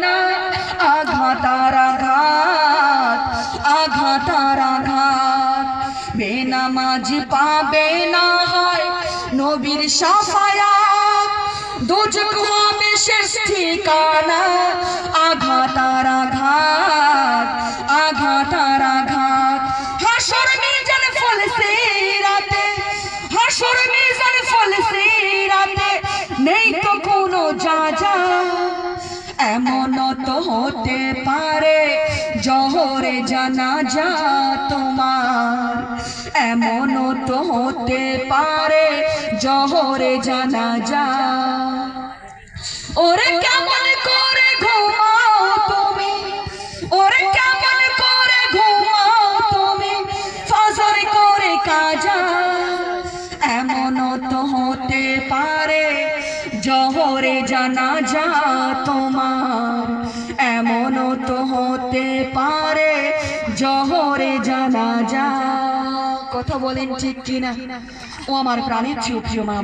না আঘাত আর আঘাত, আঘাত আর আঘাত। বেনামাজি পাবে না হয় নবীর শাফায়াত, দোজখ হবে শেষ ঠিকানা। আঘাত আর আঘাত, আঘাত আর আঘাত। হাসর মিজান ফলসে রাতে, হাসর মিজান ফলসে রাতে, নেই তো কোনো যা। এমন তো হতে পারে জোহরে জানাজা তোমার, এমন তো হতে পারে জোহরে জানাজা। ওরে কেমন করে ঘুমাও তুমি, ওরে কেমন করে ঘুমাও তুমি, ফজর করে কাজা। এমন তো হতে পারে জোহরে জানাজা তোমার, এমন তো হতে পারে জোহরে জানাজা। কথা বলেন ঠিক কিনা? ও আমার প্রাণের প্রিয় মা।